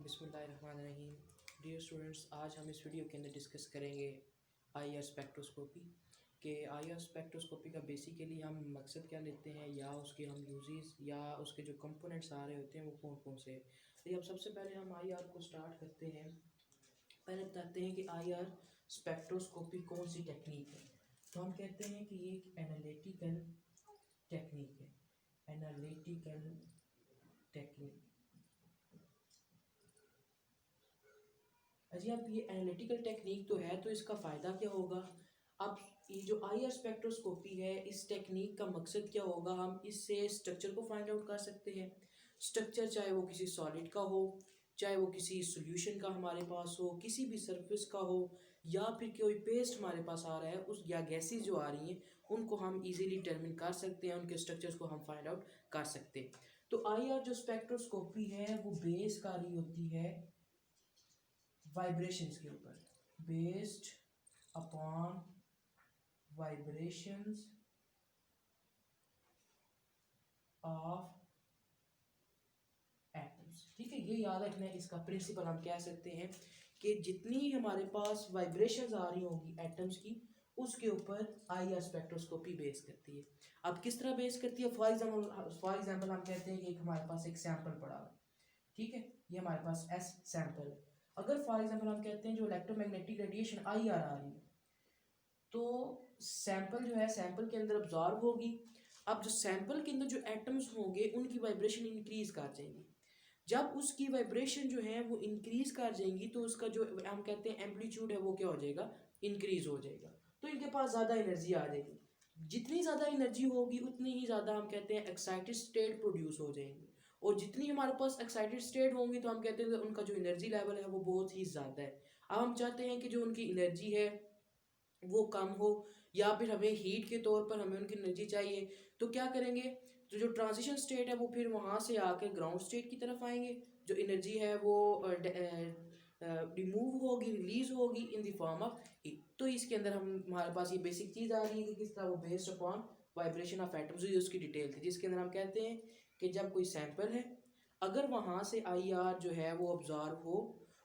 बिस्मिल्लाहिर्रहमानिर्रहीम। Dear students, आज हम इस वीडियो के अंदर डिस्कस करेंगे आई आर स्पेक्ट्रोस्कोपी के आई आर स्पेक्ट्रोस्कोपी का बेसिकली हम मकसद क्या लेते हैं या उसके हम यूजेस या उसके जो कंपोनेंट्स आ रहे होते हैं वो कौन कौन से हैं। तो अब सबसे पहले हम आई आर को स्टार्ट करते हैं। पहले बताते हैं कि आई आर स्पेक्ट्रोस्कोपी कौन सी टेक्निक है। तो हम कहते हैं कि ये एक एनालिटिकल टेक्निक है। Analytical technique. जी, अब ये एनालिटिकल टेक्निक तो है, तो इसका फ़ायदा क्या होगा। अब ये जो आई आर स्पेक्ट्रोस्कोपी है, इस टेक्निक का मकसद क्या होगा, हम इससे स्ट्रक्चर को फाइंड आउट कर सकते हैं। स्ट्रक्चर चाहे वो किसी सॉलिड का हो, चाहे वो किसी सॉल्यूशन का हमारे पास हो, किसी भी सरफेस का हो, या फिर कोई पेस्ट हमारे पास आ रहा है उस या गैसेस जो आ रही हैं उनको हम इजीली डिटरमिन कर सकते हैं, उनके स्ट्रक्चर्स को हम फाइंड आउट कर सकते हैं। तो आई आर जो स्पेक्ट्रोस्कोपी है वो बेस कर रही होती है वाइब्रेशंस के ऊपर, based upon vibrations of atoms. ठीक है, ये याद रखना है। इसका प्रिंसिपल हम कह सकते हैं कि जितनी हमारे पास वाइब्रेशंस आ रही होंगी एटम्स की, उसके ऊपर आई आर स्पेक्ट्रोस्कोपी बेस करती है। अब किस तरह बेस करती है, फॉर एग्जांपल हम कहते हैं कि एक हमारे पास एक सैंपल पड़ा है। ठीक है, ये हमारे पास एस सैंपल है। अगर फॉर एग्जांपल हम कहते हैं जो इलेक्ट्रोमैग्नेटिक रेडिएशन आई आर आ रही है, तो सैंपल जो है सैंपल के अंदर ऑब्जॉर्व होगी। अब जो सैंपल के अंदर जो एटम्स होंगे उनकी वाइब्रेशन इंक्रीज कर जाएंगी। जब उसकी वाइब्रेशन जो है वो इंक्रीज कर जाएंगी तो उसका जो हम कहते हैं एम्पलीट्यूड है वो क्या हो जाएगा, इंक्रीज हो जाएगा। तो इनके पास ज़्यादा एनर्जी आ जाएगी। जितनी ज़्यादा एनर्जी होगी उतनी ही ज़्यादा हम कहते हैं एक्साइटेड स्टेट प्रोड्यूस हो जाएंगी। और जितनी हमारे पास एक्साइटेड स्टेट होंगी तो हम कहते हैं उनका जो एनर्जी लेवल है वो बहुत ही ज़्यादा है। अब हम चाहते हैं कि जो उनकी एनर्जी है वो कम हो, या फिर हमें हीट के तौर पर हमें उनकी एनर्जी चाहिए, तो क्या करेंगे, तो जो ट्रांजिशन स्टेट है वो फिर वहाँ से आकर ग्राउंड स्टेट की तरफ आएंगे। जो एनर्जी है वो रिमूव होगी, रिलीज होगी in the form of heat. तो इसके अंदर हम हमारे पास ये बेसिक चीज़ आ रही है कि किस तरह वो based upon vibration of atoms, ये उसकी डिटेल थी जिसके अंदर हम कहते हैं कि जब कोई सैंपल है, अगर वहाँ से आई आर जो है वो ऑब्जॉर्व हो,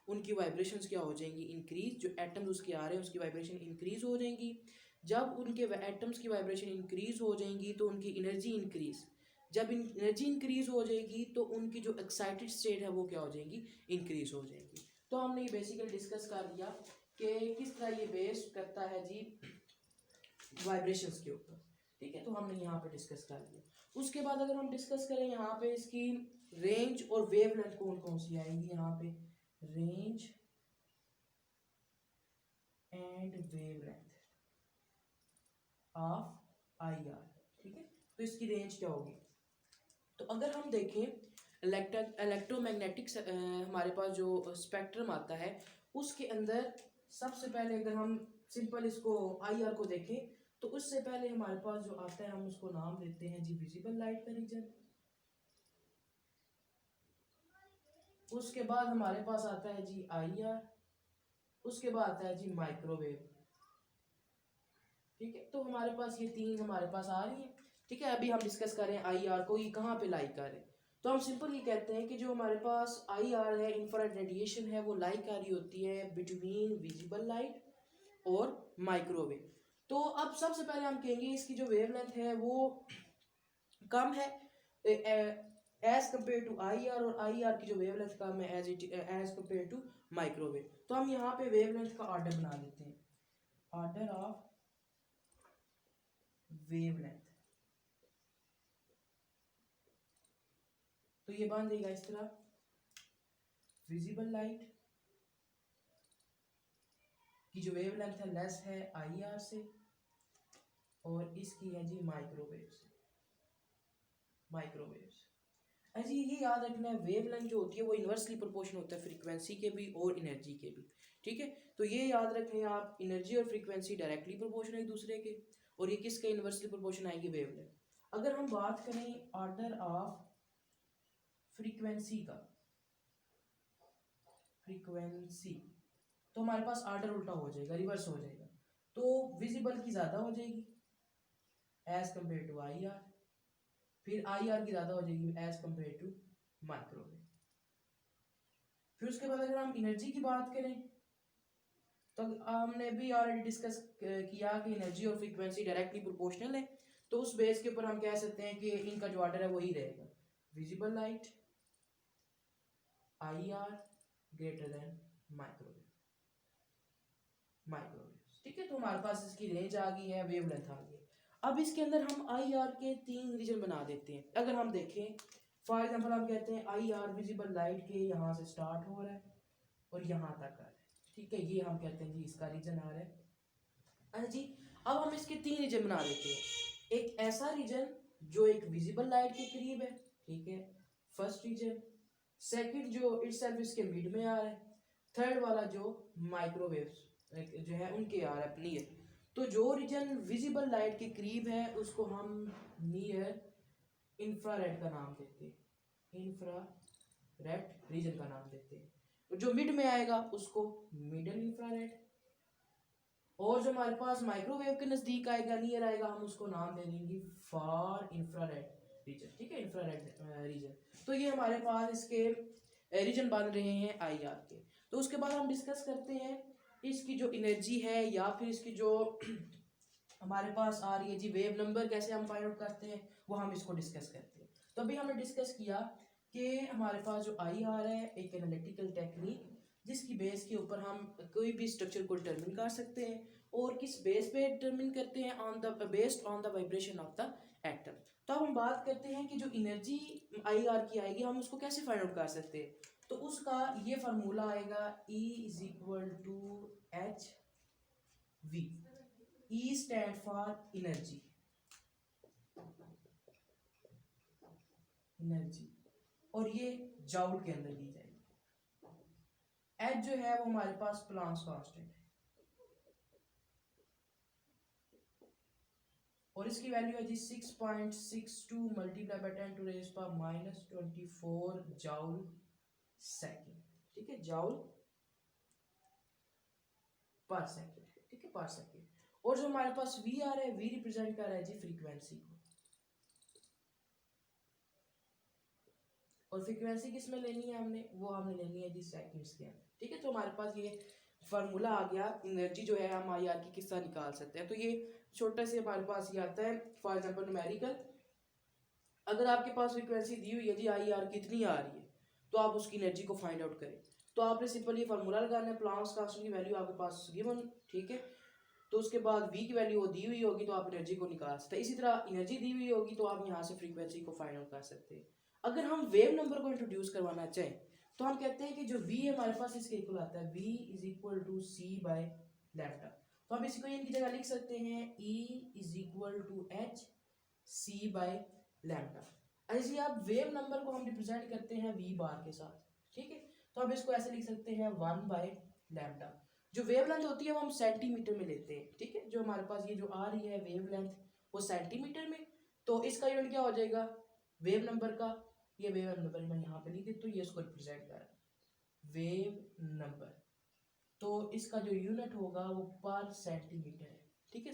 उनकी वाइब्रेशंस क्या हो जाएंगी, इंक्रीज। जो एटम्स उसके आ रहे हैं उसकी वाइब्रेशन इंक्रीज हो जाएंगी। जब उनके एटम्स की वाइब्रेशन इंक्रीज हो जाएंगी तो उनकी एनर्जी इंक्रीज। जब एनर्जी इंक्रीज हो जाएगी तो उनकी जो एक्साइटेड स्टेट है वो क्या हो जाएंगी, इंक्रीज हो जाएंगी। तो हमने ये बेसिकली डिस्कस कर लिया कि किस तरह ये बेस करता है जी वाइब्रेशंस के ऊपर। ठीक है, तो हमने यहाँ पे डिस्कस कर लिया। उसके बाद अगर हम डिस्कस करें यहाँ पे इसकी रेंज और वेवलेंथ कौन कौन सी आएंगी, यहाँ पे range and wavelength of I R. ठीक है, तो इसकी रेंज क्या होगी। तो अगर हम देखें इलेक्ट्रोमैग्नेटिक हमारे पास जो स्पेक्ट्रम आता है उसके अंदर सबसे पहले अगर हम सिंपल इसको आई आर को देखें तो उससे पहले हमारे पास जो आता है हम उसको नाम देते हैं जी विजिबल लाइट का रीजन। उसके बाद हमारे पास आता है जी आई आर, उसके बाद आता है जी माइक्रोवेव। ठीक है, तो हमारे पास ये तीन हमारे पास आ रही है। ठीक है, अभी हम डिस्कस कर रहे हैं आई आर को, ये कहाँ पे लाई कर रहे हैं। तो हम सिंपल ये कहते हैं कि जो हमारे पास आई आर है, इंफ्रारेड रेडिएशन है, वो लाई कर रही होती है बिटवीन विजिबल लाइट और माइक्रोवेव। तो अब सबसे पहले हम कहेंगे इसकी जो वेवलेंथ है वो कम है as compare to I R, और आई आर की जो वेवलेंथ कम है एज कम्पेयर टू माइक्रोवेव। तो हम यहाँ पे वेवलेंथ का ऑर्डर बना लेते हैं, ऑर्डर ऑफ वेवलेंथ। तो ये बन जाएगा इस तरह, विजिबल लाइट की जो वेवलेंथ है लेस है आई आर से, और इसकी है जी माइक्रोवेव से, माइक्रोवेव्स। जी ये याद रखना है, वेवलेंथ जो होती है वो इन्वर्सली प्रोपोर्शन होता है फ्रीक्वेंसी के भी और एनर्जी के भी। ठीक है, तो ये याद रखें आप, एनर्जी और फ्रीक्वेंसी डायरेक्टली प्रोपोर्शन है एक दूसरे के, और ये किसके इन्वर्सली प्रोपोर्शन आएगी, वेवलेंथ। अगर हम बात करें ऑर्डर ऑफ फ्रीक्वेंसी का, फ्रीक्वेंसी, तो हमारे पास ऑर्डर उल्टा हो जाएगा, रिवर्स हो जाएगा। तो विजिबल की ज़्यादा हो जाएगी as compare to I R, फिर आई आर की ज़्यादा हो जाएगी एज कम्पेयर टू माइक्रोवेव। फिर उसके बाद अगर हम एनर्जी की बात करें तो हमने भी ऑलरेडी डिस्कस किया कि एनर्जी और फ्रीक्वेंसी डायरेक्टली प्रोपोर्शनल है, तो उस बेस के ऊपर हम कह सकते हैं कि इनका जो ऑर्डर है वही रहेगा, visible light I R greater than microwave, ठीक है। तो हमारे पास इसकी रेंज आ गई है, वेवलेंथ आ गई है। अब इसके अंदर हम आई आर के 3 रीजन बना देते हैं। अगर हम देखें फॉर एग्जांपल हम कहते हैं आई आर विजिबल लाइट के यहाँ से स्टार्ट हो रहा है और यहाँ तक आ रहा है, ठीक है, ये हम कहते हैं जी इसका रीजन आ रहा है। अच्छा जी, अब हम इसके 3 रीजन बना देते हैं। एक ऐसा रीजन जो एक विजिबल लाइट के करीब है, ठीक है, फर्स्ट रीजन। सेकंड जो इटसेल्फ इसके मिड में आ रहा है। थर्ड वाला जो माइक्रोवेव्स जो है उनके आ रहा है नियर। तो जो रीजन विजिबल लाइट के करीब है उसको हम नियर इंफ्रारेड का नाम देते हैं, इंफ्रारेड रीजन का नाम देते हैं। जो मिड में आएगा उसको मिडल इंफ्रारेड, और जो हमारे पास माइक्रोवेव के नजदीक आएगा नियर आएगा हम उसको नाम दे देंगे फार इंफ्रारेड रीजन, ठीक है, इंफ्रारेड रीजन। तो ये हमारे पास इसके रीजन बन रहे हैं आई आर के। तो उसके बाद हम डिस्कस करते हैं इसकी जो एनर्जी है या फिर इसकी जो हमारे पास आ रही है जी वेव नंबर कैसे हम फाइंड आउट करते हैं, वो हम इसको डिस्कस करते हैं। तो अभी हमने डिस्कस किया कि हमारे पास जो आई आर है एक एनालिटिकल टेक्निक जिसकी बेस के ऊपर हम कोई भी स्ट्रक्चर को डिटरमिन कर सकते हैं, और किस बेस पे डिटरमिन करते हैं, on the based on the vibration of the atom. तो अब हम बात करते हैं कि जो एनर्जी आई आर की आएगी हम उसको कैसे फाइंड आउट कर सकते हैं। तो उसका ये फार्मूला आएगा E is equal to h v. E stand for energy, और ये जाउल के अंदर दी जाएगी। एच जो है वो हमारे पास प्लांक्स कांस्टेंट है, और इसकी वैल्यू है जी 6.62 multiply by 10 to raise power -24 joule second, ठीक है, जाउल पर सेकेंड, ठीक है, पर सेकेंड। और जो हमारे पास वी आ रहा है वी रिप्रेजेंट कर रहा है जी फ्रीक्वेंसी को, और फ्रीक्वेंसी किस में लेनी है हमने, वो हमने लेनी है जी सेकंड्स के अंदर, ठीक है। तो हमारे पास ये फार्मूला आ गया एनर्जी जो है हम आई आर की किस तरह निकाल सकते हैं। तो ये छोटा से हमारे पास ये आता है फॉर एग्जांपल न्यूमेरिकल। अगर आपके पास फ्रीक्वेंसी दी हुई है जी आई आर कितनी आ रही है तो आप उसकी एनर्जी को फाइंड आउट करें। तो आपने सिंपल ये फार्मूला लगाना है, प्लांक्स कांस्टेंट की वैल्यू आपके पास गिवन, ठीक है। तो उसके बाद वी की वैल्यू दी हुई होगी तो आप एनर्जी को निकाल सकते हैं। इसी तरह एनर्जी दी हुई होगी तो आप यहाँ से फ्रीक्वेंसी को फाइंड आउट कर सकते हैं। अगर हम वेव नंबर को इंट्रोड्यूस करवाना चाहें तो हम कहते हैं कि जो v हमारे पास इसके इक्वल आता है v is equal to c by lambda. तो हम इसी को इनकी जगह लिख सकते हैं E is equal to H c by lambda. ऐसे आप वेव नंबर को हम रिप्रेजेंट करते हैं v बार के साथ, ठीक है। तो हम इसको ऐसे लिख सकते हैं 1 बाय लैम्डा। जो वेवलेंथ होती है वो हम सेंटीमीटर में लेते हैं, ठीक है। जो हमारे पास ये जो आ रही है वेवलेंथ वो सेंटीमीटर में, तो इसका यूनिट क्या हो जाएगा वेव नंबर का, ये वेव नंबर मैं यहाँ पे लिख देता हूँ, ये इसको रिप्रेजेंट कर रहा है वेव नंबर। तो इसका जो यूनिट होगा वो पर सेंटीमीटर है, ठीक है,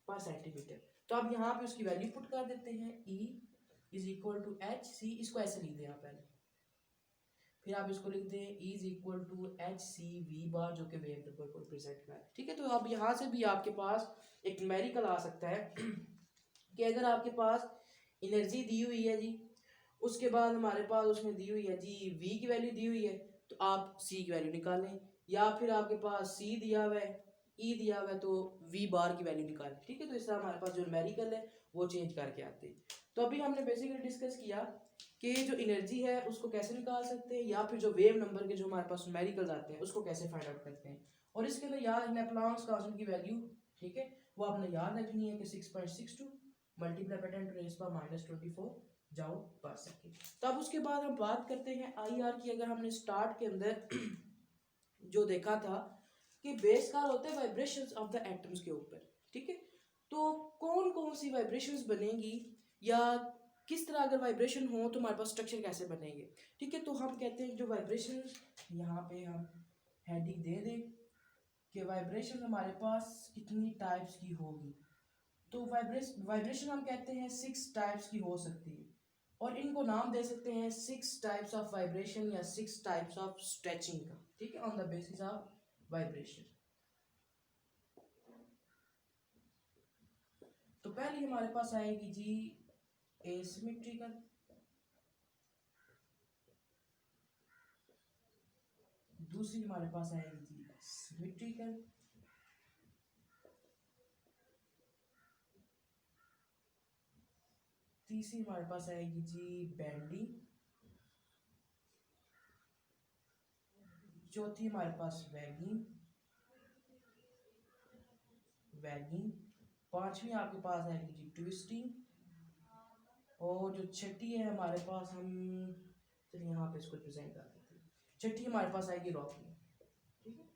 पर सेंटीमीटर। तो आप यहाँ पे उसकी वैल्यू पुट कर देते हैं E is equal to H c, इसको ऐसे लिख दें आप पहले, फिर आप इसको लिख दें E is equal to H C V bar जो कि वेव नंबर को रिप्रेजेंट कर रहा है, ठीक है। तो अब यहाँ से भी आपके पास एक न्यूमेरिकल आ सकता है कि अगर आपके पास एनर्जी दी हुई है जी, उसके बाद हमारे पास उसमें दी हुई है जी V की वैल्यू दी हुई है, तो आप C की वैल्यू निकालें, या फिर आपके पास C दिया हुआ है E दिया हुआ है तो V बार की वैल्यू निकालें, ठीक है। तो इस तरह हमारे पास जो न्यूमेरिकल है वो चेंज करके आते हैं। तो अभी हमने बेसिकली डिस्कस किया कि जो एनर्जी है उसको कैसे निकाल सकते हैं, या फिर जो वेव नंबर के जो हमारे पास न्यूमेरिकल्स आते हैं उसको कैसे फाइंड आउट करते हैं। और इसके अंदर याद रखना है प्लांक्स कांस्टेंट की वैल्यू, ठीक है, वो आपने याद रखनी है कि 6.62 multiply by 10 to raise power -24 joule पर सेकेंड। तो अब उसके बाद हम बात करते हैं आई आर की। अगर हमने स्टार्ट के अंदर जो देखा था कि बेस कार होते हैं वाइब्रेशंस ऑफ द एटम्स के ऊपर, ठीक है। तो कौन कौन सी वाइब्रेशंस बनेंगी या किस तरह अगर वाइब्रेशन हो तो हमारे पास स्ट्रक्चर कैसे बनेंगे, ठीक है। तो हम कहते हैं जो वाइब्रेशन, यहाँ पे हम हेडिंग दे दें कि वाइब्रेशन हमारे पास कितनी टाइप्स की होगी। तो वाइब्रेशन हम कहते हैं 6 टाइप्स की हो सकती है। और इनको नाम दे सकते हैं 6 टाइप्स ऑफ वाइब्रेशन या 6 टाइप्स ऑफ स्ट्रेचिंग का, ठीक है, on the basis of vibration. तो पहली हमारे पास आएगी जी एसिमेट्रिकल, दूसरी हमारे पास आएगी जी सिमेट्रिकल, तीसरी हमारे पास आएगी जी बेंडिंग, चौथी हमारे पास वैगिंग, पांचवी आपके पास आएगी जी ट्विस्टिंग, और जो छठी है हमारे पास, हम चलिए यहाँ पे इसको प्रेजेंट कर देते हैं, छठी हमारे पास आएगी रॉकिंग, ठीक है।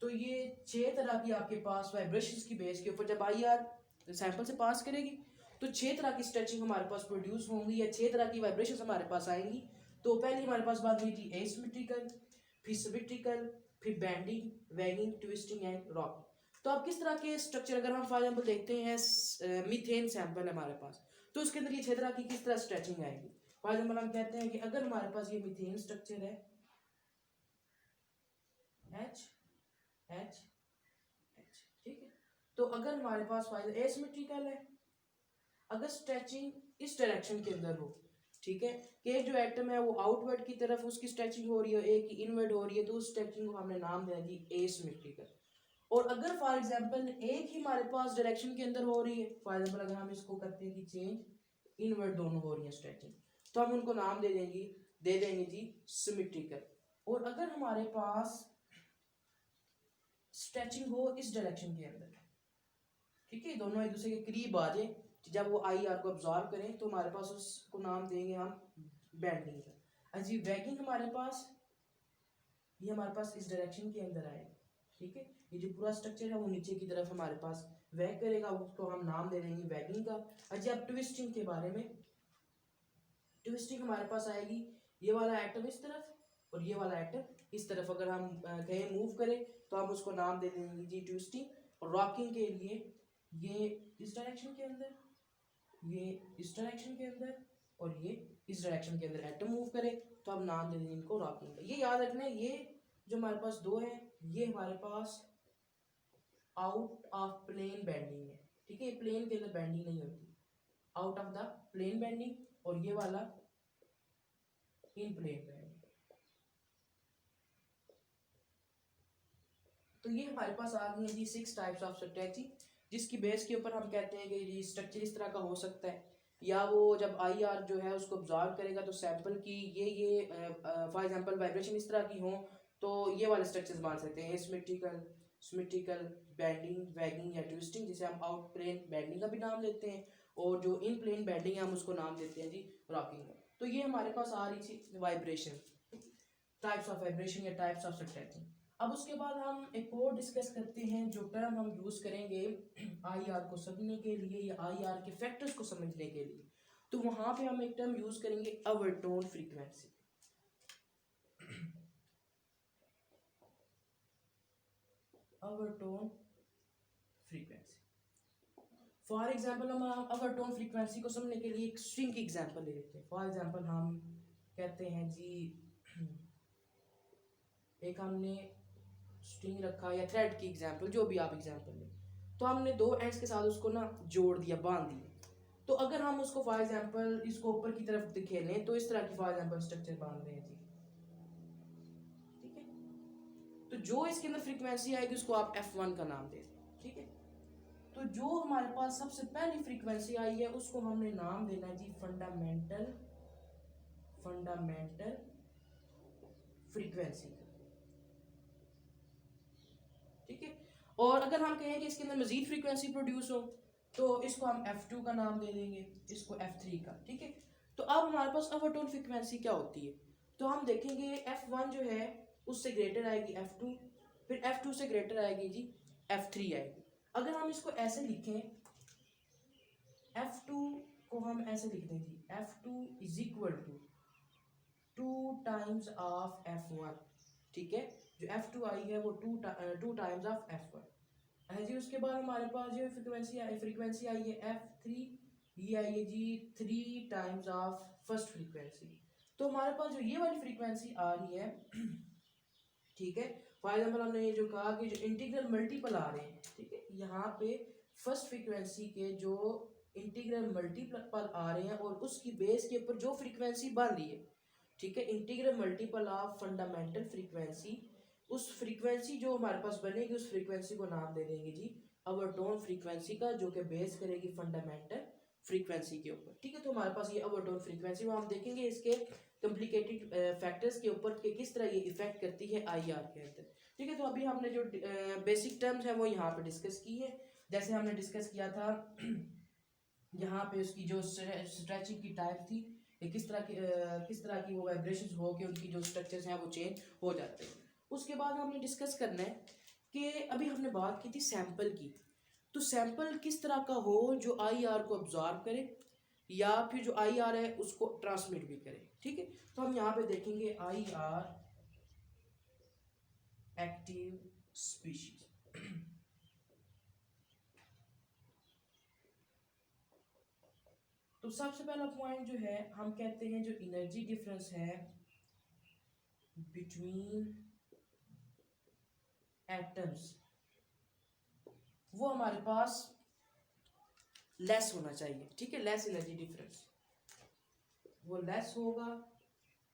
तो ये 6 तरह की आपके पास वाइब्रेशंस की बेस के ऊपर जब आईआर सैंपल से पास करेगी तो 6 तरह की स्ट्रेचिंग हमारे पास प्रोड्यूस होंगी या 6 तरह की वाइब्रेशंस हमारे पास आएंगी। तो पहले हमारे पास बात हुई थी एसिमेट्रिकल, फिर सिमेट्रिकल, फिर bending, waging, twisting and rocking. तो अब किस तरह के स्ट्रक्चर, अगर हम फॉर एग्जांपल देखते हैं मीथेन सैंपल है हमारे पास, तो उसके अंदर ये 6 तरह की किस तरह स्ट्रेचिंग आएगी। फॉर एग्जांपल हम कहते हैं कि अगर हमारे पास ये मीथेन स्ट्रक्चर है एच एच एच, ठीक है। तो अगर हमारे पास फाइल एसिमेट्रिकल है, अगर स्ट्रेचिंग इस डायरेक्शन के अंदर हो, ठीक है, कि एक जो एटम है वो आउटवर्ड की तरफ उसकी स्ट्रेचिंग हो रही है, एक की इनवर्ड हो रही है, तो उस स्ट्रेचिंग को हमने नाम दिया जी एसिमेट्रिकल। और अगर फॉर एग्जांपल एक ही हमारे पास डायरेक्शन के अंदर हो रही है, फॉर एग्जांपल अगर हम इसको करते हैं कि चेंज इनवर्ड दोनों हो रही है स्ट्रेचिंग, तो हम उनको नाम दे देंगे जी सिमेट्रिकल। और अगर हमारे पास स्ट्रेचिंग हो इस डायरेक्शन के अंदर, ठीक है, दोनों एक दूसरे के करीब आ जाए, जब वो आई आर को ऑब्जॉर्व करें तो हमारे पास उसको नाम देंगे हम बेंडिंग का। अजी वैगिंग हमारे पास, ये हमारे पास इस डायरेक्शन के अंदर आए, ठीक है, ये जो पूरा स्ट्रक्चर है वो नीचे की तरफ हमारे पास वैग करेगा, उसको हम नाम दे देंगे वैगिंग का। अच्छा अब ट्विस्टिंग के बारे में, ट्विस्टिंग हमारे पास आएगी ये वाला एटम इस तरफ और ये वाला एटम इस तरफ, अगर हम कहीं मूव करें तो हम उसको नाम दे देंगे जी ट्विस्टिंग। और रॉकिंग के लिए ये इस डायरेक्शन के अंदर, ये इस डायरेक्शन के अंदर और ये इस डायरेक्शन के अंदर एटम मूव करे तो हम नाम दे देंगे इनको रॉकिंग। ये याद रखना है, ये जो हमारे पास दो है ये हमारे पास आउट ऑफ प्लेन बेंडिंग है, ठीक है, प्लेन के अंदर बेंडिंग नहीं होती, out of the plane bending, और ये वाला इन प्लेन बेंडिंग। तो ये हमारे पास आ गई है जी 6 टाइप्स ऑफ स्ट्रेटजी, जिसकी बेस के ऊपर हम कहते हैं कि ये स्ट्रक्चर इस तरह का हो सकता है, या वो जब आई आर जो है उसको ऑब्जॉर्व करेगा तो सैंपल की ये फॉर एग्जांपल वाइब्रेशन इस तरह की हो तो ये वाले स्ट्रक्चर्स मान सकते हैं एसिमेट्रिकल, सिमेट्रिकल, बेंडिंग, वैगिंग या ट्विस्टिंग, जिसे हम आउट प्लेन बेंडिंग का भी नाम देते हैं, और जो इन प्लेन बेंडिंग है हम उसको नाम देते हैं जी रॉकिंग। तो ये हमारे पास आ रही थी वाइब्रेशन, टाइप्स ऑफ वाइब्रेशन या टाइप्स ऑफ स्ट्रेचिंग। अब उसके बाद हम एक और डिस्कस करते हैं जो टर्म हम यूज करेंगे आई आर को समझने के लिए या आई आर के फैक्टर्स को समझने के लिए। तो वहां पे हम एक टर्म यूज करेंगे overtone frequency. Overtone frequency, for example हम ओवरटोन फ्रीक्वेंसी को समझने के लिए एक स्ट्रिंग की एग्जांपल ले लेते हैं। फॉर एग्जांपल हम कहते हैं जी एक हमने स्ट्रिंग रखा या थ्रेड की एग्जांपल, जो भी आप एग्जांपल लें, तो हमने दो एंड्स के साथ उसको ना जोड़ दिया, बांध दिया। तो अगर हम उसको फॉर एग्जांपल इसको ऊपर की तरफ दिखेलें तो इस तरह की फॉर एग्जांपल स्ट्रक्चर बांध रहे हैं जी, ठीक है। तो जो इसके अंदर फ्रीक्वेंसी आएगी उसको आप F1 का नाम दे दें, ठीक है। तो जो हमारे पास सबसे पहली फ्रीक्वेंसी आई है उसको हमने नाम देना है जी फंडामेंटल फ्रीक्वेंसी, ठीक है। और अगर हम कहें कि इसके अंदर मजीद फ्रीक्वेंसी प्रोड्यूस हो तो इसको हम F2 का नाम दे देंगे, इसको F3 का, ठीक है। तो अब हमारे पास ओवरटोन फ्रीक्वेंसी क्या होती है, तो हम देखेंगे F1 जो है उससे ग्रेटर आएगी F2, फिर F2 से ग्रेटर आएगी जी F3 आएगी। अगर हम इसको ऐसे लिखें, F2 को हम ऐसे लिख दें जी F2 is equal to 2 times of F1, ठीक है। जो F2 आई है वो 2 टाइम्स ऑफ F1 है जी। उसके बाद हमारे पास जो फ्रीक्वेंसी आई है F3 ये आई है जी 3 टाइम्स ऑफ फर्स्ट फ्रीक्वेंसी। तो हमारे पास जो ये वाली फ्रीक्वेंसी आ रही है ठीक है, फॉर एग्जाम्पल हमने ये जो कहा कि जो इंटीग्रल मल्टीपल आ रहे हैं, ठीक है, यहाँ पे फर्स्ट फ्रीक्वेंसी के जो इंटीग्रल मल्टीपल आ रहे हैं और उसकी बेस के ऊपर जो फ्रीक्वेंसी बन रही है, ठीक है, integral multiple of fundamental frequency, उस फ्रीक्वेंसी जो हमारे पास बनेगी उस फ्रीक्वेंसी को नाम दे देंगे जी ओवरटोन फ्रीक्वेंसी का, जो कि बेस करेगी फंडामेंटल फ्रीक्वेंसी के ऊपर। ठीक है, तो हमारे पास ये ओवरटोन फ्रीक्वेंसी, वो हम देखेंगे इसके कॉम्प्लिकेटेड फैक्टर्स के ऊपर कि किस तरह ये इफेक्ट करती है आईआर के अंदर। ठीक है, तो अभी हमने जो बेसिक टर्म्स है वो यहाँ पे डिस्कस की है। जैसे हमने डिस्कस किया था यहाँ पे उसकी जो स्ट्रेचिंग की टाइप थी, किस तरह की वो वाइब्रेशंस हो के उनकी जो स्ट्रक्चर्स हैं वो चेंज हो जाते हैं। उसके बाद हमने डिस्कस करना है कि अभी हमने बात की थी सैंपल की, तो सैंपल किस तरह का हो जो आईआर को ऑब्जॉर्व करे या फिर जो आईआर है उसको ट्रांसमिट भी करे। ठीक है, तो हम यहाँ पे देखेंगे आईआर एक्टिव स्पीशीज। तो सबसे पहला पॉइंट जो है हम कहते हैं जो एनर्जी डिफरेंस है बिटवीन एटम्स वो हमारे पास लेस होना चाहिए। ठीक है, लेस एनर्जी डिफरेंस, वो लेस होगा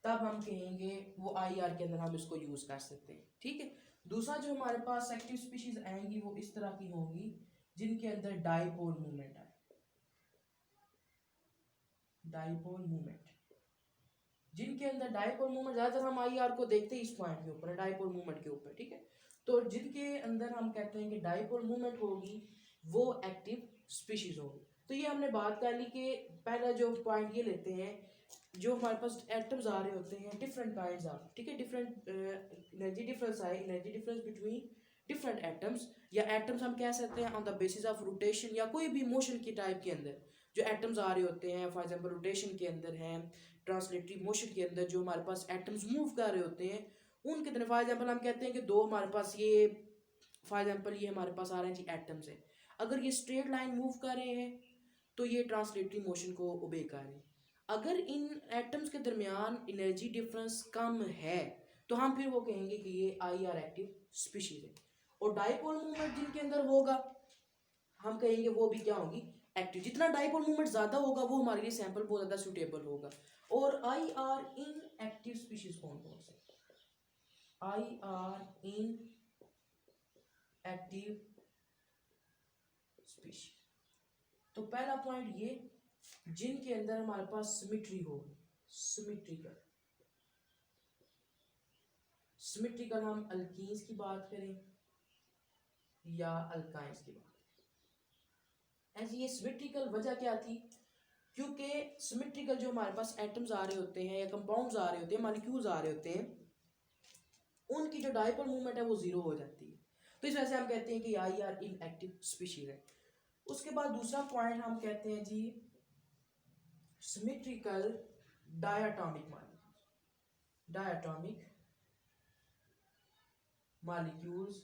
तब हम कहेंगे वो आईआर के अंदर हम इसको यूज कर सकते हैं। ठीक है, दूसरा जो हमारे पास एक्टिव स्पीशीज आएंगी वो इस तरह की होंगी जिनके अंदर डाइपोल मूवमेंट आए, डाइपोल मूवमेंट, जिनके अंदर डाइपोल मूवमेंट, ज्यादातर हम आईआर को देखते हैं इस पॉइंट के ऊपर, डाइपोल मूवमेंट के ऊपर। ठीक है, तो जिनके अंदर हम कहते हैं कि डाइपोल मूवमेंट होगी वो एक्टिव स्पीशीज होगी। तो ये हमने बात कर ली कि पहला जो पॉइंट ये लेते हैं, जो हमारे पास एटम्स आ रहे होते हैं डिफरेंट काइंड्स ऑफ, ठीक है, डिफरेंट एनर्जी डिफरेंस आए, energy difference between different atoms, या एटम्स हम कह सकते हैं on the basis of rotation या कोई भी मोशन की टाइप के अंदर जो एटम्स आ रहे होते हैं, फॉर एग्जांपल रोटेशन के अंदर हैं, ट्रांसलेटरी मोशन के अंदर जो हमारे पास एटम्स मूव कर रहे होते हैं उनके तरफ, फॉर एग्जांपल हम कहते हैं कि दो हमारे पास ये, फॉर एग्जांपल ये हमारे पास आ रहे हैं जी एटम्स है, अगर ये स्ट्रेट लाइन मूव कर रहे हैं तो ये ट्रांसलेटरी मोशन को ओबे कर रहे हैं। अगर इन एटम्स के दरमियान एनर्जी डिफरेंस कम है तो हम फिर वो कहेंगे कि ये आईआर एक्टिव स्पीशीज है। और डाइपोल मूवमेंट जिनके अंदर होगा हम कहेंगे वो भी क्या होगी, एक्टिव। जितना डाइपोल मूवमेंट ज्यादा होगा वो हमारे लिए सैंपल बहुत ज्यादा सुटेबल होगा। और I R inactive species कौन कौन से, I R inactive species, तो पहला पॉइंट ये जिनके अंदर हमारे पास सिमिट्री हो, सिमिट्रिकल, सिमिट्रिकल हम अल्कीन्स की बात करें या अल्काइंस की बात करें। ऐसी ये सिमिट्रिकल वजह क्या थी, क्योंकि सिमिट्रिकल जो हमारे पास एटम्स आ रहे होते हैं या कंपाउंड्स आ रहे होते हैं, मॉलिक्यूल्स आ रहे होते हैं, उनकी जो डाइपोल मूवमेंट है वो जीरो हो जाती है। तो इस वजह से हम कहते हैं कि I R inactive species है। उसके बाद दूसरा पॉइंट हम कहते हैं जी symmetrical diatomic molecules, diatomic molecules,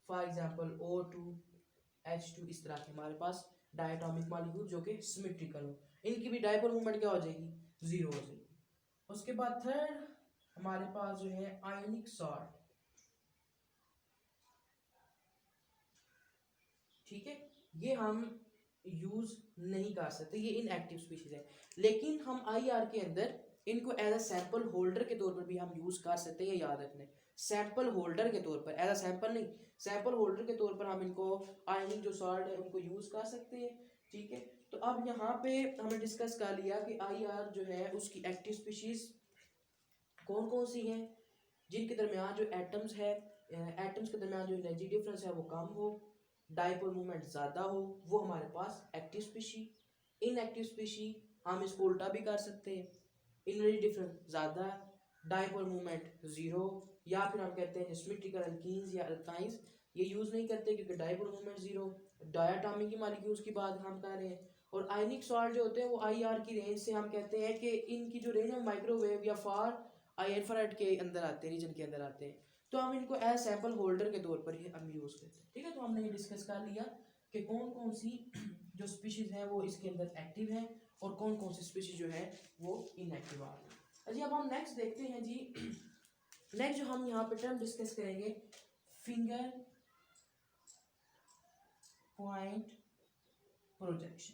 for example O2 H2, इस तरह के हमारे पास डायटोमिक मॉलिक्यूल जो कि सिमिट्रिकल हो, इनकी भी डाइपोल मूवमेंट क्या हो जाएगी, जीरो हो जाएगी। उसके बाद थर्ड हमारे पास जो है आयनिक सॉल्ट, ठीक है, ये हम यूज नहीं कर सकते, ये इनएक्टिव स्पीशीज है। लेकिन हम आईआर के अंदर इनको एज अ सैंपल होल्डर के तौर पर भी हम यूज कर सकते हैं, याद रखना है, सैंपल होल्डर के तौर पर, एज अ सैंपल नहीं, सैंपल होल्डर के तौर पर हम इनको आयनिक जो सॉल्ट है उनको यूज कर सकते हैं। ठीक है, तो अब यहाँ पे हमने डिस्कस कर लिया कि आईआर जो है उसकी एक्टिव स्पीशीज कौन कौन सी हैं, जिनके दरमियान जो एटम्स है, एटम्स के दरमियान जो एनर्जी डिफरेंस है वो कम हो, डाइपोल मूवमेंट ज़्यादा हो, वो हमारे पास एक्टिव स्पीशी। इनएक्टिव स्पीशी हम इसको उल्टा भी कर सकते हैं, एनर्जी डिफरेंस ज़्यादा, डाइपोल मूवमेंट ज़ीरो, या फिर हम कहते हैं सिमेट्रिकल अल्कीन्स या अल्काइंस, ये यूज़ नहीं करते क्योंकि dipole movement zero, diatomic molecules की बात हम कर रहे हैं। और आयनिक सॉल्ट जो होते हैं वो आईआर की रेंज से हम कहते हैं कि इनकी जो रेंज है माइक्रोवेव या फार आई इंफ्रारेड के अंदर आते हैं, रीजन के अंदर आते हैं, तो हम इनको एज सैंपल होल्डर के तौर पर ही हम यूज़ करते हैं। ठीक है, तो हमने ये डिस्कस कर लिया कि कौन कौन सी जो स्पीशीज हैं वो इसके अंदर एक्टिव हैं और कौन कौन सी स्पीशीज जो है वो इनएक्टिव आ रही है। जी अब हम नेक्स्ट देखते हैं जी। नेक्स्ट जो हम यहाँ पे टर्म डिस्कस करेंगे फिंगर पॉइंट प्रोजेक्शन।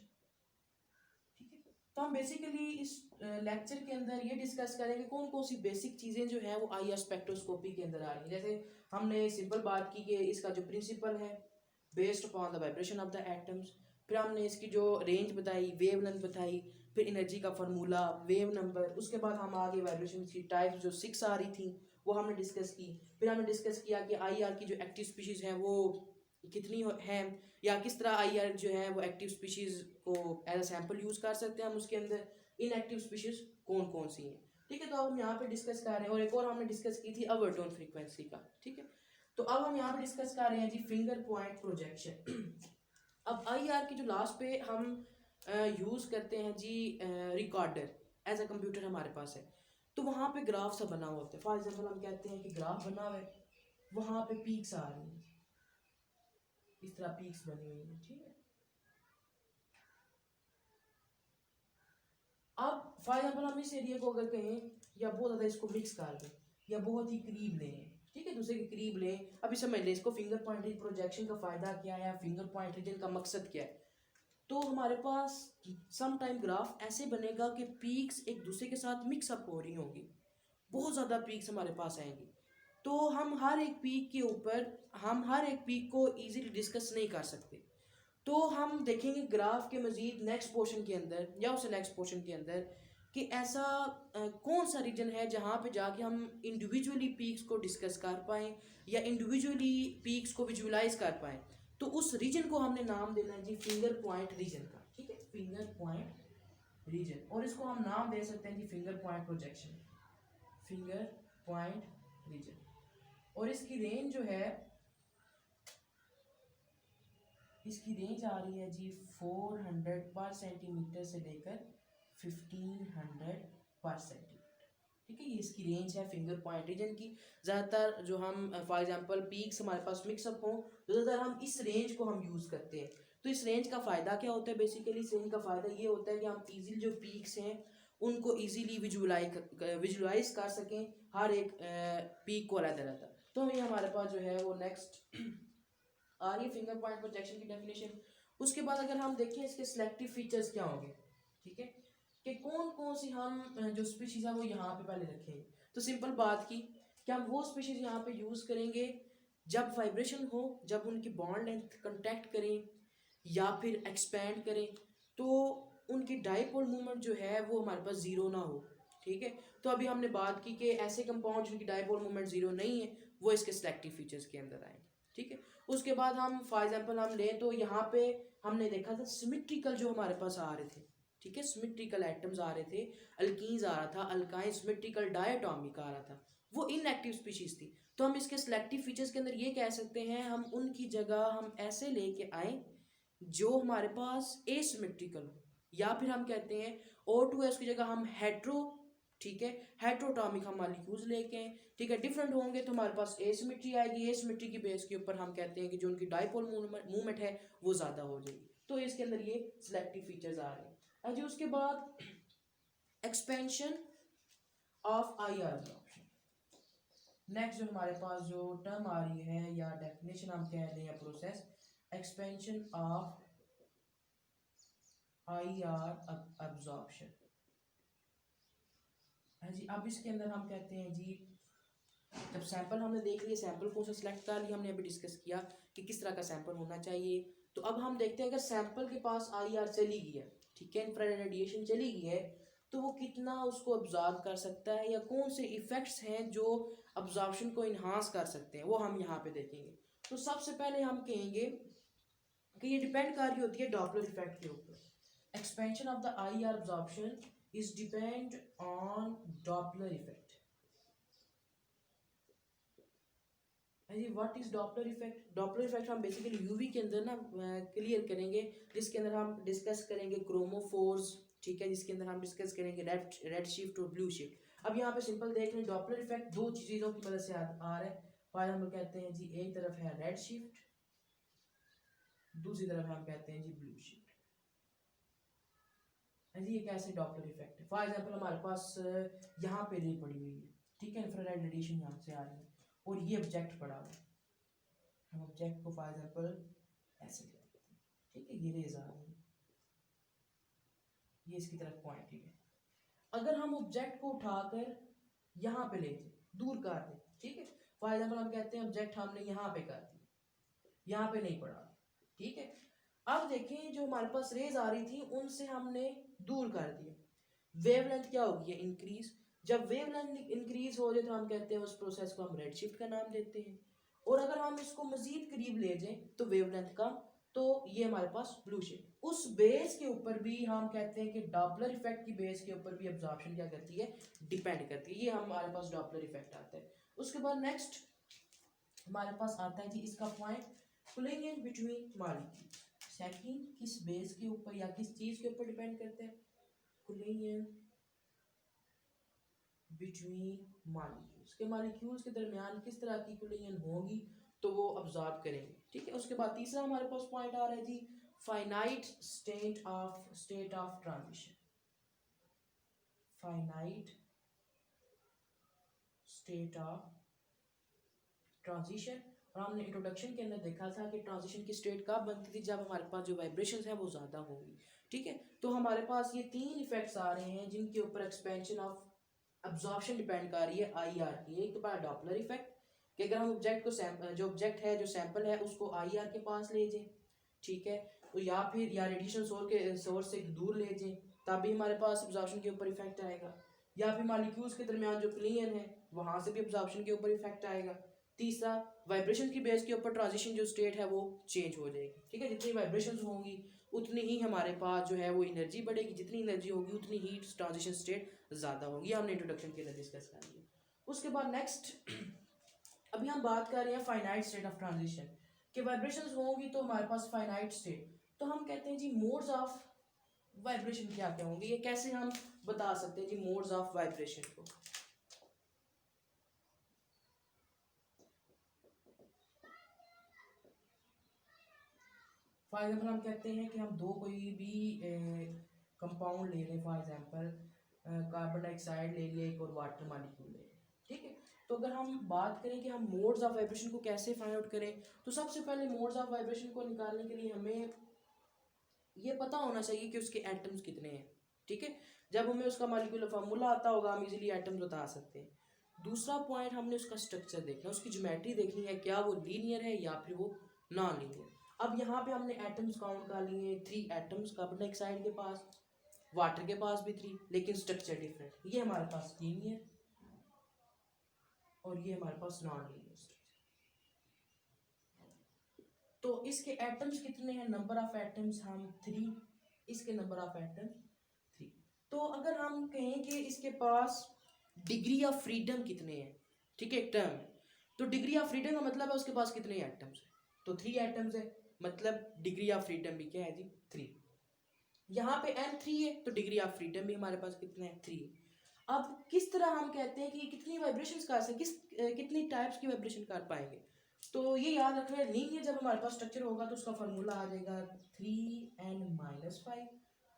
ठीक है, तो हम बेसिकली इस लेक्चर के अंदर ये डिस्कस करेंगे कौन कौन सी बेसिक चीज़ें जो है वो आई स्पेक्ट्रोस्कोपी के अंदर आ रही है। जैसे हमने सिंपल बात की कि इसका जो प्रिंसिपल है based upon the vibration of the atoms, फिर हमने इसकी जो रेंज बताई, वेव लेंथ बताई, फिर एनर्जी का फार्मूला, वेव नंबर, उसके बाद हम आगे वाइब्रेशन की टाइप्स जो 6 आ रही थी वो हमने डिस्कस की। फिर हमने डिस्कस किया कि आईआर की जो एक्टिव स्पीशीज हैं वो कितनी हैं, या किस तरह आईआर जो है वो एक्टिव स्पीशीज को एज अ सैंपल यूज कर सकते हैं हम, उसके अंदर इनएक्टिव स्पीशीज कौन कौन सी हैं। ठीक है, तो अब हम यहाँ पे डिस्कस कर रहे हैं, और एक और हमने डिस्कस की थी ओवरटोन फ्रीक्वेंसी का। ठीक है, तो अब हम यहाँ पे डिस्कस कर रहे हैं जी फिंगर पॉइंट प्रोजेक्शन। अब आईआर की जो लास्ट पे हम यूज करते हैं जी रिकॉर्डर एज अ कंप्यूटर हमारे पास है, तो वहाँ पे ग्राफ सा बना होता है। फॉर एग्जाम्पल हम कहते हैं कि ग्राफ बना हुआ है, वहाँ पे पीक्स आ रही हैं, इस तरह पीक्स बनी हुई है। ठीक है, अब फॉर एग्जाम्पल हम इस एरिया को अगर कहें या बहुत ज़्यादा इसको मिक्स कर दें या बहुत ही करीब लें, ठीक है, दूसरे के करीब लें, अभी समझ लें इसको फिंगर पॉइंट प्रोजेक्शन का फ़ायदा क्या है, फिंगर पॉइंट रीजन का मकसद क्या है। तो हमारे पास सम टाइम ग्राफ ऐसे बनेगा कि पीक्स एक दूसरे के साथ मिक्स अप हो रही होंगी, बहुत ज़्यादा पीक्स हमारे पास आएंगी। तो हम हर एक पीक के ऊपर हम हर एक पीक को इजीली डिस्कस नहीं कर सकते। तो हम देखेंगे ग्राफ के मजीद नेक्स्ट पोर्शन के अंदर या उससे नेक्स्ट पोर्शन के अंदर कि ऐसा कौन सा रीजन है जहाँ पे जाके हम इंडिविजुअली पीक्स को डिस्कस कर पाएँ या इंडिविजुअली पीक्स को विजुअलाइज कर पाएँ। तो उस रीजन को हमने नाम देना है जी फिंगर पॉइंट रीजन का। ठीक है, फिंगर पॉइंट रीजन, और इसको हम नाम दे सकते हैं जी finger point projection, finger point region. और इसकी रेंज जो है, इसकी रेंज आ रही है जी 400 पर सेंटीमीटर से लेकर 1500 पर सेंटीमीटर। ठीक है, ये इसकी रेंज है फिंगर पॉइंट रीजन की। ज़्यादातर जो हम फॉर एग्जांपल पीक्स हमारे पास मिक्सअप हो तो ज़्यादातर हम इस रेंज को हम यूज़ करते हैं। तो इस रेंज का फ़ायदा क्या होता है, बेसिकली इस रेंज का फ़ायदा ये होता है कि हम इजीली जो पीक्स हैं उनको इजीली विजुलाइज कर सकें, हर एक पीक को अलग-अलग। तो ये हमारे पास जो है वो नेक्स्ट आ रही है फिंगर पॉइंट प्रोजेक्शन की डेफिनेशन। उसके बाद अगर हम देखें इसके सिलेक्टिव फीचर्स क्या होंगे, ठीक है, कि कौन कौन सी हम जो स्पीशीज है वो यहाँ पे पहले रखेंगे। तो सिंपल बात की कि हम वो स्पीशीज यहाँ पे यूज़ करेंगे जब वाइब्रेशन हो, जब उनकी बॉन्ड लेंथ कंटेक्ट करें या फिर एक्सपैंड करें, तो उनकी डाइपोल मूवमेंट जो है वो हमारे पास ज़ीरो ना हो। ठीक है, तो अभी हमने बात की कि ऐसे कंपाउंड जिनकी डाइपोल मूवमेंट ज़ीरो नहीं है वो इसके सिलेक्टिव फीचर्स के अंदर आएंगे। ठीक है, उसके बाद हम फॉर एग्जांपल हम लें तो यहाँ पे हमने देखा था सिमेट्रिकल जो हमारे पास आ रहे थे। ठीक है, सिमेट्रिकल एटम्स आ रहे थे, अल्कीन्स आ रहा था, अल्काइन सिमेट्रिकल डायटोमिक आ रहा था, वो इनएक्टिव स्पीशीज थी। तो हम इसके सिलेक्टिव फीचर्स के अंदर ये कह सकते हैं हम उनकी जगह हम ऐसे लेके आए जो हमारे पास एसिमेट्रिकल हो, या फिर हम कहते हैं O2S की जगह हम हेट्रो, ठीक है, हेट्रोटॉमिक हम मॉलिक्यूल्स लेके आए। ठीक है, डिफरेंट होंगे तो हमारे पास एसिमेट्री आएगी, एसिमेट्री की बेस के ऊपर हम कहते हैं कि जो उनकी डाइपोल मूवमेंट है वो ज़्यादा हो जाएगी। तो इसके अंदर ये सिलेक्टिव फीचर्स आ रहे हैं। जी उसके बाद expansion of IR absorption. Next जो हमारे पास जो टर्म आ रही है या डेफिनेशन हम कह रहे हैं process, expansion of IR absorption. जी अब इसके अंदर हम कहते हैं जी जब सैंपल हमने देख लिया, सैंपल को से सिलेक्ट कर लिया, हमने अभी डिस्कस किया कि किस तरह का सैंपल होना चाहिए। तो अब हम देखते हैं अगर सैंपल के पास आईआर चली गई है, ठीक है, इंफ्रारेड रेडिएशन चली गई है, तो वो कितना उसको ऑब्जॉर्व कर सकता है या कौन से इफेक्ट्स हैं जो ऑब्जॉर्प्शन को इन्हांस कर सकते हैं, वो हम यहाँ पे देखेंगे। तो सबसे पहले हम कहेंगे कि ये डिपेंड कर रही होती है डॉपलर इफेक्ट के ऊपर। Expansion of the IR absorption is depend on Doppler effect. जी what is Doppler effect? Doppler effect हम बेसिकली यूवी के अंदर ना क्लियर करेंगे, जिसके अंदर हम डिस्कस करेंगे क्रोमोफोर्स, ठीक है, जिसके अंदर हम डिस्कस करेंगे रेड शिफ्ट और ब्लू शिफ्ट। अब यहाँ पे सिंपल देख लें, डॉपलर इफेक्ट दो चीज़ों की मदद से आ रहा है। फॉर एग्जाम्पल कहते हैं जी एक तरफ है रेड शिफ्ट, दूसरी तरफ हम कहते हैं जी ब्लू शीट। जी ये कैसे डॉपलर इफेक्ट है। फॉर एग्जांपल हमारे पास यहाँ पे रे पड़ी हुई है, ठीक है, इंफ्रारेड रेडिएशन यहाँ से आ रही है और ये ऑब्जेक्ट पड़ा हुआ है। हम ऑब्जेक्ट को फॉर एग्जांपल ऐसे लेते हैं, ठीक है, ये रेज आ रही है, ये इसकी तरफ पॉइंटेड है। अगर हम ऑब्जेक्ट को उठाकर यहाँ पे ले जाए, दूर कर दें, ठीक है, फॉर एग्जांपल हम कहते हैं ऑब्जेक्ट हमने यहाँ पे कर दिया, यहाँ पे नहीं पड़ा, ठीक है। अब देखें जो हमारे पास रेज आ रही थी उनसे हमने दूर कर दिया, वेवलेंथ क्या होगी है इंक्रीज। जब वेवलेंथ इंक्रीज हो जाए तो हम कहते हैं उस प्रोसेस को हम रेडशिफ्ट का नाम देते हैं। और अगर हम इसको मजीद करीब ले जाएं तो वेवलेंथ कम, तो ये हमारे पास ब्लू शिफ्ट। उस बेस के ऊपर भी हम कहते हैं कि डॉपलर इफेक्ट की बेस के ऊपर भी एब्जॉर्प्शन क्या करती है, डिपेंड करती है। ये हमारे पास डॉपलर इफेक्ट आता है। उसके बाद नेक्स्ट हमारे पास आता है जी इसका point collision between molecules. Second किस बेस के ऊपर या किस चीज के ऊपर डिपेंड करते हैं, कोलिजन बिटवीन मॉलिक्यूल्स, के मॉलिक्यूल्स के दरमियान किस तरह की कोलिजन होगी तो वो अब्जॉर्ब करेंगे, ठीक है। उसके बाद तीसरा हमारे पास पॉइंट आ रहा है जी finite state of transition. Finite state of transition. और हमने इंट्रोडक्शन के अंदर देखा था कि ट्रांजिशन की स्टेट कब बनती थी, जब हमारे पास जो वाइब्रेशंस हैं वो ज़्यादा होंगी, ठीक है। तो हमारे पास ये तीन इफेक्ट्स आ रहे हैं जिनके ऊपर एक्सपेंशन ऑफ अब्जॉर्प्शन डिपेंड कर रही है आईआर की। एक तो बार डॉपलर इफेक्ट कि अगर हम ऑब्जेक्ट को जो ऑब्जेक्ट है जो सैंपल है उसको आईआर के पास ले जाएं, ठीक है, तो या फिर या रेडिएशन सोर्स से दूर ले जाएं तभी हमारे पास अब्जॉर्प्शन के ऊपर इफेक्ट आएगा, या फिर मॉलिक्यूल्स के दरमियान जो कोलिजन है वहां से भी अब्जॉर्प्शन के ऊपर इफेक्ट आएगा। तीसरा वाइब्रेशन की बेस के ऊपर ट्रांजिशन जो स्टेट है वो चेंज हो जाएगी, ठीक है। जितनी वाइब्रेशंस होंगी उतनी ही हमारे पास जो है वो एनर्जी बढ़ेगी, जितनी एनर्जी होगी उतनी ही ट्रांजिशन स्टेट ज़्यादा होगी। हमने इंट्रोडक्शन के अंदर डिस्कस कर लिया। उसके बाद नेक्स्ट अभी हम बात कर रहे हैं फाइनाइट स्टेट ऑफ ट्रांजिशन कि वाइब्रेशंस होंगी तो हमारे पास फाइनाइट स्टेट। तो हम कहते हैं जी मोड्स ऑफ वाइब्रेशन क्या क्या होंगे, ये कैसे हम बता सकते हैं जी मोड्स ऑफ वाइब्रेशन को। फॉर एग्जाम्पल हम कहते हैं कि हम दो कोई भी कंपाउंड ले लें, फॉर एग्जाम्पल कार्बन डाइऑक्साइड ले लें और वाटर मॉलिक्यूल ले लें, ठीक है। तो अगर हम बात करें कि हम मोड्स ऑफ वाइब्रेशन को कैसे फाइंड आउट करें, तो सबसे पहले मोड्स ऑफ वाइब्रेशन को निकालने के लिए हमें ये पता होना चाहिए कि उसके एटम्स कितने हैं, ठीक है। जब हमें उसका मॉलिक्यूलर फार्मूला आता होगा हम इजीली एटम्स बता सकते हैं। दूसरा पॉइंट हमने उसका स्ट्रक्चर देखना, उसकी ज्योमेट्री देखनी है, क्या वो लीनियर है या फिर वो नॉन लीनियर। अब यहाँ पे हमने एटम्स काउंट कर लिए, 3 एटम्स कार्बन डाइऑक्साइड के पास, वाटर के पास भी 3, लेकिन स्ट्रक्चर डिफरेंट। ये हमारे पास लीनियर और ये हमारे पास नॉन लीनियर स्ट्रक्चर। तो इसके एटम्स कितने हैं, नंबर ऑफ एटम्स हम 3, इसके नंबर ऑफ एटम्स 3। तो अगर हम कहें कि इसके पास डिग्री ऑफ फ्रीडम कितने हैं, ठीक है, एक टर्म है, तो डिग्री ऑफ फ्रीडम का मतलब है उसके पास कितने एटम्स हैं, तो 3 एटम्स है, मतलब डिग्री ऑफ फ्रीडम भी क्या है जी 3। यहाँ पे n3 है तो डिग्री ऑफ फ्रीडम भी हमारे पास कितना है 3। अब किस तरह हम कहते हैं कि कितनी वाइब्रेशंस कर सकते, कितनी टाइप्स की वाइब्रेशन कर पाएंगे, तो ये याद रखना है लीनियर जब हमारे पास स्ट्रक्चर होगा तो उसका फार्मूला आ जाएगा 3n-5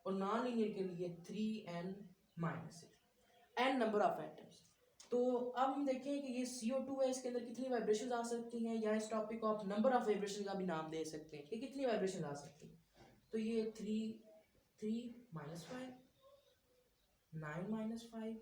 और नॉन लीनियर के लिए 3n-6, n number of atoms. तो अब हम देखें कि ये CO2 है, इसके अंदर कितनी वाइब्रेशंस आ सकती हैं, या इस टॉपिक को आप नंबर ऑफ वाइब्रेशन का भी नाम दे सकते हैं कि कितनी वाइब्रेशन आ सकती है। तो ये 3-5, 9-5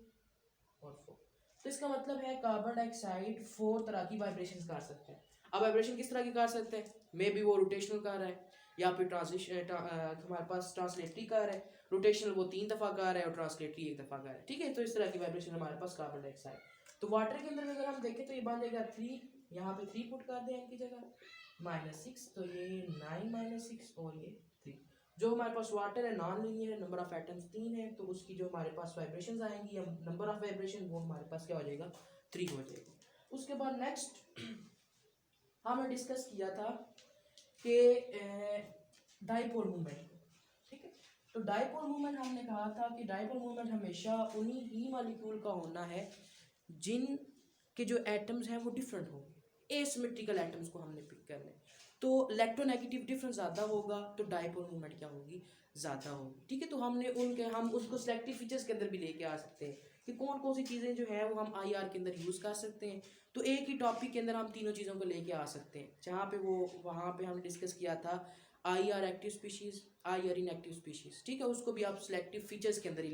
और 4। तो इसका मतलब है कार्बन डाइऑक्साइड 4 तरह की वाइब्रेशंस कर सकते हैं। अब वाइब्रेशन किस तरह की कर सकते हैं, मे बी वो रोटेशनल कर रहा है या फिर हमारे पास ट्रांसलेटरी कर है। रोटेशनल वो 3 दफ़ा कर रहा है और ट्रांसलेटरी 1 दफ़ा कर है, ठीक है। तो इस तरह की वाइब्रेशन हमारे पास कार्बन डाइऑक्साइड। तो वाटर के अंदर अगर हम देखें तो ये बन जाएगा 3, यहाँ पे 3 पुट कर दें इनकी जगह, -6, तो ये 9-6 और ये 3। जो हमारे पास वाटर है नॉन लीनियर है, नंबर ऑफ एटम्स 3 है, तो उसकी जो हमारे पास वाइब्रेशंस आएंगी या नंबर ऑफ वाइब्रेशन वो हमारे पास क्या हो जाएगा 3 हो जाएगा। उसके बाद नेक्स्ट हमने डिस्कस किया था कि डाइपोल मूवमेंट, ठीक है। तो डाइपोल मूवमेंट हमने कहा था कि डाइपोल मूवमेंट हमेशा उन्हीं ही मॉलिक्यूल का होना है जिन के जो एटम्स हैं वो डिफरेंट होंगे, एसिमेट्रिकल एटम्स को हमने पिक करना है। तो तो इलेक्ट्रोनेगेटिव डिफरेंस ज़्यादा होगा तो डाइपोल मूवमेंट क्या होगी, ज़्यादा होगी। ठीक है, तो हम उसको सिलेक्टिव फीचर्स के अंदर भी लेके आ सकते हैं कि कौन कौन सी चीज़ें जो है वो हम आईआर के अंदर यूज़ कर सकते हैं। तो एक ही टॉपिक के अंदर हम तीनों चीज़ों को लेके आ सकते हैं, जहाँ पे वहाँ पे हमने डिस्कस किया था IR active species, IR inactive species. ठीक है, उसको भी आप सिलेक्टिव फीचर्स के अंदर ही